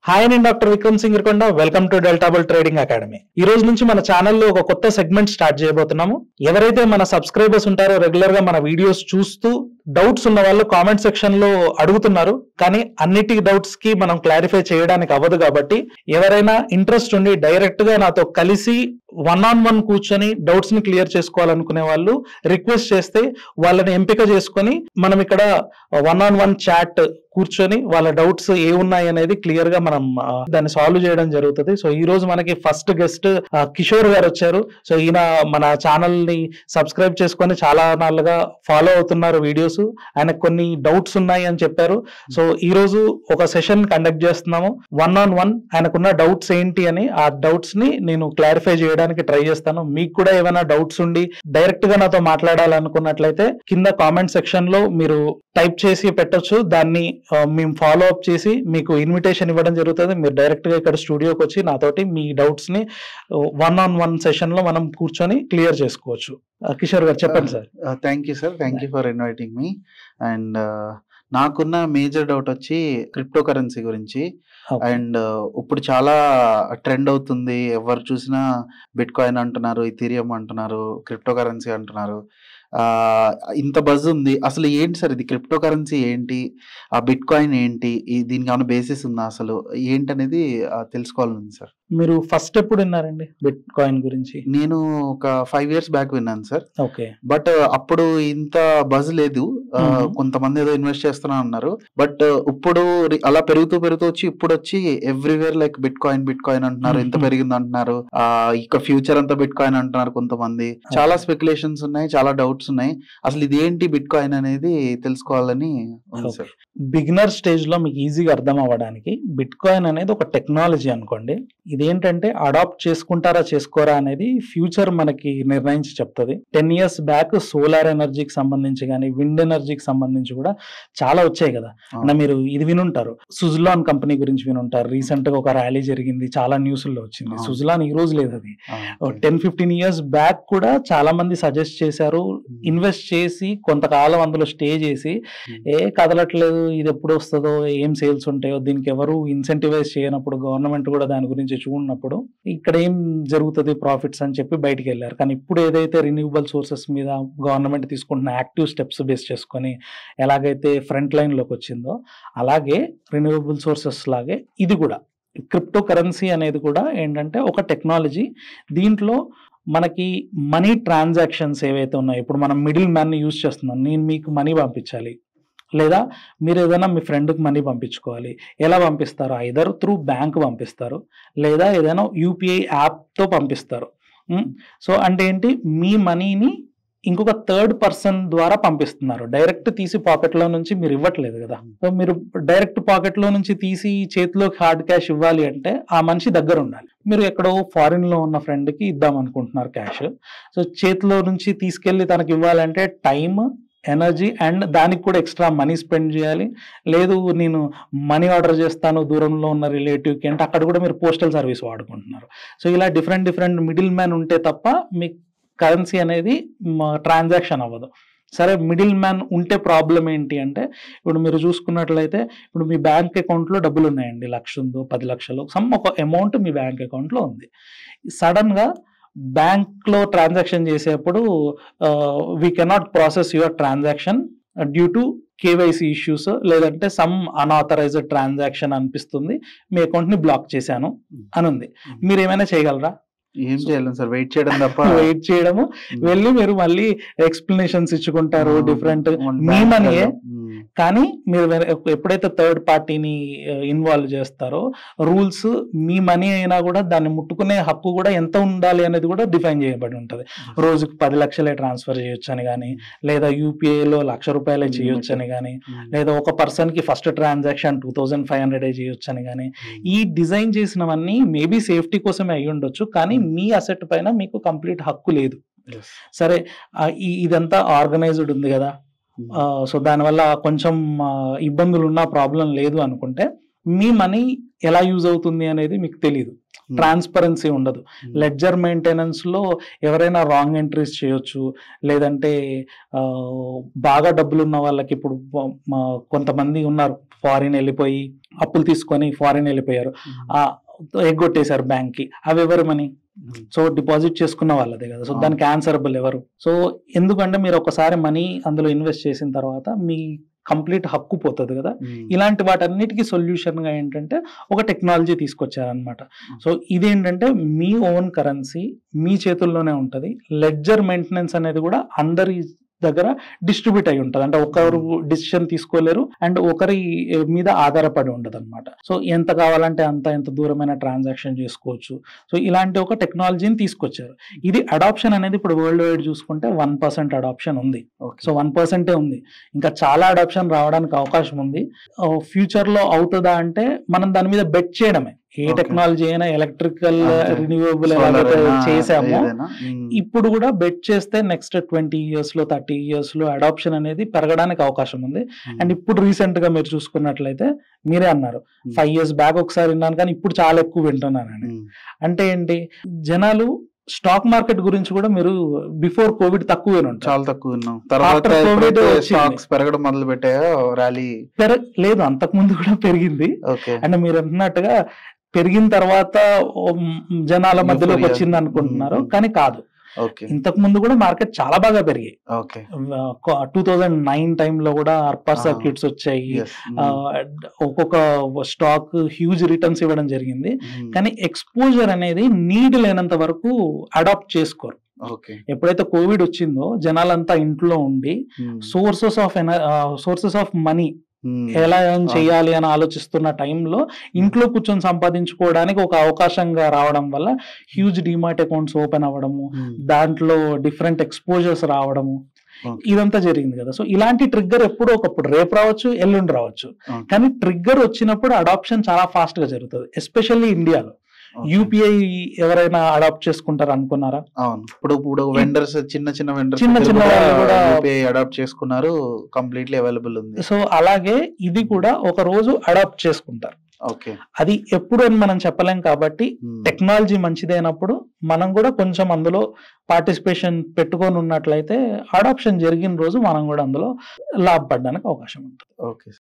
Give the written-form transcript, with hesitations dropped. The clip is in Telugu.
హాయ్, నేను doctor Vikram Singarkonda. Welcome to Delta Bull trading academy. ఈ రోజు నుంచి మన ఛానల్లో ఒక కొత్త సెగ్మెంట్ స్టార్ట్ చేయబోతున్నాము. ఎవరైతే మన సబ్స్క్రైబర్స్ ఉంటారో, రెగ్యులర్ గా మన వీడియోస్ చూస్తూ డౌట్స్ ఉన్న వాళ్ళు కామెంట్ సెక్షన్ లో అడుగుతున్నారు, కానీ అన్నిటి డౌట్స్ కి మనం క్లారిఫై చేయడానికి అవ్వదు. కాబట్టి ఎవరైనా ఇంట్రెస్ట్ ఉండి డైరెక్ట్ గా నాతో కలిసి 1-on-1 కూర్చొని డౌట్స్ ని క్లియర్ చేసుకోవాలనుకునే వాళ్ళు రిక్వెస్ట్ చేస్తే వాళ్ళని ఎంపిక చేసుకొని మనం ఇక్కడ 1-on-1 చాట్ కూర్చొని వాళ్ళ డౌట్స్ ఏ ఉన్నాయి అనేది క్లియర్ గా మనం దాన్ని సాల్వ్ చేయడం జరుగుతుంది. సో ఈ రోజు మనకి ఫస్ట్ గెస్ట్ కిషోర్ గారు వచ్చారు. సో ఈయన మన ఛానల్ ని సబ్స్క్రైబ్ చేసుకొని చాలా నాళ్ళుగా ఫాలో అవుతున్నారు వీడియోస్. ఆయనకు కొన్ని డౌట్స్ ఉన్నాయి అని చెప్పారు. సో ఈ రోజు ఒక సెషన్ కండక్ట్ చేస్తున్నాము 1-on-1. ఆయనకున్న డౌట్స్ ఏంటి అని ఆ డౌట్స్ ని నేను క్లారిఫై చేయడానికి ట్రై చేస్తాను. మీకు కూడా ఏమైనా డౌట్స్ ఉండి డైరెక్ట్ గా నాతో మాట్లాడాలనుకున్నట్లయితే కింద కామెంట్ సెక్షన్ లో మీరు టైప్ చేసి పెట్టొచ్చు. దాన్ని మేము ఫాలో అప్ చేసి మీకు ఇన్విటేషన్ ఇవ్వడం జరుగుతుంది. మీరు డైరెక్ట్ గా ఇక్కడ స్టూడియోకి వచ్చి నాతోటి మీ డౌట్స్ ని 1-on-1 సెషన్ లో మనం కూర్చొని క్లియర్ చేసుకోవచ్చు. కిషోర్ గారు చెప్పండి sir. Thank you sir, thank you for inviting me. And నాకున్న మేజర్ డౌట్ వచ్చి క్రిప్టో కరెన్సీ గురించి. అండ్ ఇప్పుడు చాలా ట్రెండ్ అవుతుంది, ఎవరు చూసినా బిట్ కాయిన్ అంటున్నారు, ఇథీరియం అంటున్నారు, క్రిప్టో కరెన్సీ అంటున్నారు. ఇంత బజ్ ఉంది, అసలు ఏంటి సార్ ఇది? క్రిప్టో కరెన్సీ ఏంటి, ఆ బిట్ కాయిన్ ఏంటి, దీనికి ఏమైనా బేసిస్ ఉందా, అసలు ఏంటి అనేది తెలుసుకోవాలని సార్. మీరు ఫస్ట్ ఎప్పుడు విన్నారండి బిట్ కాయిన్ గురించి? నేను ఒక 5 years బ్యాక్ విన్నాను సార్. ఓకే. బట్ అప్పుడు ఇంత బజ్ లేదు. కొంతమంది ఏదో ఇన్వెస్ట్ చేస్తున్నా అన్నారు. బట్ ఇప్పుడు అలా పెరుగుతూ వచ్చి ఇప్పుడు వచ్చి ఎవ్రీవేర్ లైక్ బిట్ కాయిన్ అంటున్నారు, ఎంత పెరిగింది అంటున్నారు, ఇక ఫ్యూచర్ అంతా బిట్ కాయిన్ అంటున్నారు కొంతమంది. చాలా స్పెక్యులేషన్స్ ఉన్నాయి, చాలా డౌట్స్ ఉన్నాయి. అసలు ఇది ఏంటి బిట్ కాయిన్ అనేది తెలుసుకోవాలని ఉంది సార్. బిగినర్ స్టేజ్ లో మీకు ఈజీగా అర్థం అవ్వడానికి, బిట్ కాయిన్ అనేది ఒక టెక్నాలజీ అనుకోండి. ఇదేంటంటే అడాప్ట్ చేసుకుంటారా చేసుకోరా అనేది ఫ్యూచర్ మనకి నిర్ణయించి చెప్తుంది. 10 years బ్యాక్ సోలార్ ఎనర్జీకి సంబంధించి కానీ విండ్ ఎనర్జీకి సంబంధించి కూడా చాలా వచ్చాయి కదా. అంటే మీరు ఇది వినుంటారు, సుజలాన్ కంపెనీ గురించి వినుంటారు. రీసెంట్ గా ఒక ర్యాలీ జరిగింది, చాలా న్యూస్ లో వచ్చింది. సుజలాన్ ఈ రోజు లేదు, అది 10-15 years బ్యాక్ కూడా చాలా మంది సజెస్ట్ చేశారు. ఇన్వెస్ట్ చేసి కొంతకాలం అందులో స్టే చేసి కదలట్లేదు, ఇది ఎప్పుడు వస్తుందో, ఏం సేల్స్ ఉంటాయో, దీనికి ఎవరు ఇన్సెంటివైజ్ చేయనప్పుడు, గవర్నమెంట్ కూడా దాని గురించి చూడనప్పుడు ఇక్కడ ఏం జరుగుతుంది ప్రాఫిట్స్ అని చెప్పి బయటికి వెళ్ళారు. కానీ ఇప్పుడు ఏదైతే రిన్యూవబుల్ సోర్సెస్ మీద గవర్నమెంట్ తీసుకుంటున్న యాక్టివ్ స్టెప్స్ బేస్ చేసుకొని ఎలాగైతే ఫ్రంట్ లైన్ లోకి వచ్చిందో, అలాగే రిన్యూవబుల్ సోర్సెస్ లాగే ఇది కూడా క్రిప్టో కరెన్సీ అనేది కూడా ఏంటంటే ఒక టెక్నాలజీ. దీంట్లో మనకి మనీ ట్రాన్సాక్షన్స్ ఏవైతే ఉన్నాయో, ఇప్పుడు మనం మిడిల్ మ్యాన్ని యూజ్ చేస్తున్నాం. నేను మీకు మనీ పంపించాలి, లేదా మీరు ఏదైనా మీ ఫ్రెండ్కి మనీ పంపించుకోవాలి. ఎలా పంపిస్తారు? ఐదర్ త్రూ బ్యాంక్ పంపిస్తారు, లేదా ఏదైనా యూపీఐ యాప్తో పంపిస్తారు. సో అంటే ఏంటి, మీ మనీని ఇంకొక థర్డ్ పర్సన్ ద్వారా పంపిస్తున్నారు. డైరెక్ట్ తీసి పాకెట్లో నుంచి మీరు ఇవ్వట్లేదు కదా. సో మీరు డైరెక్ట్ పాకెట్లో నుంచి తీసి చేతిలోకి హార్డ్ క్యాష్ ఇవ్వాలి అంటే ఆ మనిషి దగ్గర ఉండాలి. మీరు ఎక్కడో ఫారిన్ లో ఉన్న ఫ్రెండ్కి ఇద్దాం అనుకుంటున్నారు క్యాష్. సో చేతిలో నుంచి తీసుకెళ్ళి తనకి ఇవ్వాలంటే టైం, ఎనర్జీ అండ్ దానికి కూడా ఎక్స్ట్రా మనీ స్పెండ్ చేయాలి. లేదు నేను మనీ ఆర్డర్ చేస్తాను దూరంలో ఉన్న రిలేటివ్కి అంటే అక్కడ కూడా మీరు పోస్టల్ సర్వీస్ వాడుకుంటున్నారు. సో ఇలా డిఫరెంట్ మిడిల్ మ్యాన్ ఉంటే తప్ప మీ కరెన్సీ అనేది ట్రాన్సాక్షన్ అవ్వదు. సరే, మిడిల్ మ్యాన్ ఉంటే ప్రాబ్లం ఏంటి అంటే, ఇప్పుడు మీరు చూసుకున్నట్లయితే ఇప్పుడు మీ బ్యాంక్ అకౌంట్లో డబ్బులు ఉన్నాయండి, 1,00,000 ఉందో 10 లక్షలు సమ్ ఒక అమౌంట్ మీ బ్యాంక్ అకౌంట్లో ఉంది. సడన్ గా బ్యాంక్ లో ట్రాన్సాక్షన్ చేసేప్పుడు we cannot process your transaction due to KYC issues, లేదంటే సమ్ అన్ఆథరైజ్డ్ ట్రాన్సాక్షన్ అనిపిస్తుంది, మీ అకౌంట్ ని బ్లాక్ చేశాను అని ఉంది. మీరు ఏమైనా చేయగలరా? ఏం చేయాలి సార్, వెయిట్ చేయడం తప్ప. వెయిట్ చేయడము, వెళ్ళి మీరు మళ్ళీ ఎక్స్ప్లెనేషన్స్ ఇచ్చుకుంటారు డిఫరెంట్ మీ మనీయే. కానీ మీరు ఎప్పుడైతే థర్డ్ పార్టీని ఇన్వాల్వ్ చేస్తారో, రూల్స్ మీ మనీ అయినా కూడా దాన్ని ముట్టుకునే హక్కు కూడా ఎంత ఉండాలి అనేది కూడా డిఫైన్ చేయబడి ఉంటుంది. రోజుకి 10 లక్షలే ట్రాన్స్ఫర్ చేయొచ్చు అని కానీ, లేదా యూపీఐలో ₹1,00,000 చేయొచ్చు అని కానీ, లేదా ఒక పర్సన్ కి ఫస్ట్ ట్రాన్సాక్షన్ 2,500 చేయొచ్చు అని కానీ. ఈ డిజైన్ చేసినవన్నీ మేబీ సేఫ్టీ కోసమే అయి ఉండొచ్చు, కానీ మీ అసెట్ పైన మీకు కంప్లీట్ హక్కు లేదు. సరే, ఇదంతా ఆర్గనైజ్డ్ ఉంది కదా, సో దానివల్ల కొంచెం ఇబ్బందులు ఉన్న ప్రాబ్లం లేదు అనుకుంటే మీ మనీ ఎలా యూజ్ అవుతుంది అనేది మీకు తెలియదు, ట్రాన్స్పరెన్సీ ఉండదు. లెడ్జర్ మెయింటెనెన్స్ లో ఎవరైనా రాంగ్ ఎంట్రీస్ చేయొచ్చు, లేదంటే బాగా డబ్బులు ఉన్న వాళ్ళకి ఇప్పుడు కొంతమంది ఉన్నారు ఫారిన్ వెళ్ళిపోయి అప్పులు తీసుకొని ఫారిన్ వెళ్ళిపోయారు, ఎగ్గొట్టేశారు బ్యాంక్ కి, అవి ఎవరు మనీ? సో డిపాజిట్ చేసుకున్న వాళ్ళదే కదా, సో దానికి ఆన్సరబుల్ ఎవరు? సో ఎందుకంటే మీరు ఒకసారి మనీ అందులో ఇన్వెస్ట్ చేసిన తర్వాత మీ కంప్లీట్ హక్కు పోతుంది కదా. ఇలాంటి వాటన్నిటికీ సొల్యూషన్ గా ఏంటంటే ఒక టెక్నాలజీ తీసుకొచ్చారనమాట. సో ఇదేంటంటే మీ ఓన్ కరెన్సీ మీ చేతుల్లోనే ఉంటది, లెడ్జర్ మెయింటెనెన్స్ అనేది కూడా అందరి దగ్గర డిస్ట్రిబ్యూట్ అయి ఉంటుంది. అంటే ఒకరు డిసిషన్ తీసుకోలేరు అండ్ ఒకరి మీద ఆధారపడి ఉండదు అనమాట. సో ఎంత కావాలంటే అంత, ఎంత దూరమైన ట్రాన్సాక్షన్ చేసుకోవచ్చు. సో ఇలాంటి ఒక టెక్నాలజీని తీసుకొచ్చారు. ఇది అడాప్షన్ అనేది ఇప్పుడు వరల్డ్ వైడ్ చూసుకుంటే 1% అడాప్షన్ ఉంది. సో 1% ఉంది, ఇంకా చాలా అడాప్షన్ రావడానికి అవకాశం ఉంది. ఫ్యూచర్ లో అవుతుందా అంటే మనం దాని మీద బెట్ చేయడమే. ఏ టెక్నాలజీ అయినా ఎలక్ట్రికల్ రిన్యూవబుల్ ఎలాగైతే చేసామో ఇప్పుడు కూడా బెట్ చేస్తే నెక్స్ట్ 20 years లో 30 years లో అడాప్షన్ అనేది పెరగడానికి అవకాశం ఉంది. అండ్ ఇప్పుడు రీసెంట్ గా మీరు చూసుకున్నట్లయితే మీరే అన్నారు 5 years బ్యాక్ ఒకసారి విన్నాను కానీ ఇప్పుడు చాలా ఎక్కువ వింటున్నానని. అంటే ఏంటి, జనాలు స్టాక్ మార్కెట్ గురించి కూడా మీరు బిఫోర్ కోవిడ్ తక్కువ చాలా తక్కువ విన్నాం. తర్వాత స్టాక్స్ పెరగడం మొదలు పెట్టాయో ర్యాలీ లేదు, అంతకు ముందు కూడా పెరిగింది. అంటే మీరు అంటున్నట్టుగా పెరిగిన తర్వాత జనాల మధ్యలోకి వచ్చింది అనుకుంటున్నారు, కానీ కాదు. ఇంతకు ముందు కూడా మార్కెట్ చాలా బాగా పెరిగాయి. 2009 టైంలో కూడా అర్పర్ సర్క్యూట్స్ వచ్చాయి, ఒక్కొక్క స్టాక్ హ్యూజ్ రిటర్న్స్ ఇవ్వడం జరిగింది. కానీ ఎక్స్పోజర్ అనేది నీడ్ లేనంత వరకు అడాప్ట్ చేసుకోరు. ఎప్పుడైతే కోవిడ్ వచ్చిందో జనాలంతా ఇంట్లో ఉండి సోర్సెస్ ఆఫ్ మనీ ఎలా చేయాలి అని ఆలోచిస్తున్న టైంలో ఇంట్లో కూర్చొని సంపాదించుకోవడానికి ఒక అవకాశంగా రావడం వల్ల హ్యూజ్ డిమార్ట్ అకౌంట్స్ ఓపెన్ అవ్వడము, దాంట్లో డిఫరెంట్ ఎక్స్పోజర్స్ రావడము, ఇదంతా జరిగింది కదా. సో ఇలాంటి ట్రిగ్గర్ ఎప్పుడో ఒకప్పుడు, రేపు రావచ్చు ఎల్లుండి రావచ్చు, కానీ ట్రిగ్గర్ వచ్చినప్పుడు అడాప్షన్ చాలా ఫాస్ట్ గా జరుగుతుంది. ఎస్పెషల్లీ ఇండియాలో యూపీఐ ఎవరైనా అడాప్ట్ చేసుకుంటారు అనుకున్నారా? అవును, ఇప్పుడు వెండర్స్ చిన్న వెండర్స్ కూడా యూపీఐ అడాప్ట్ చేసుకున్నారు, కంప్లీట్లీ అవైలబుల్ ఉంది. సో అలాగే ఇది కూడా ఒక రోజు అడాప్ట్ చేసుకుంటారు. అది ఎప్పుడు అని మనం చెప్పలేం. కాబట్టి టెక్నాలజీ మంచిదైనప్పుడు మనం కూడా కొంచెం అందులో పార్టిసిపేషన్ పెట్టుకొని ఉన్నట్లయితే అడాప్షన్ జరిగిన రోజు మనం కూడా అందులో లాభపడడానికి అవకాశం ఉంటుంది.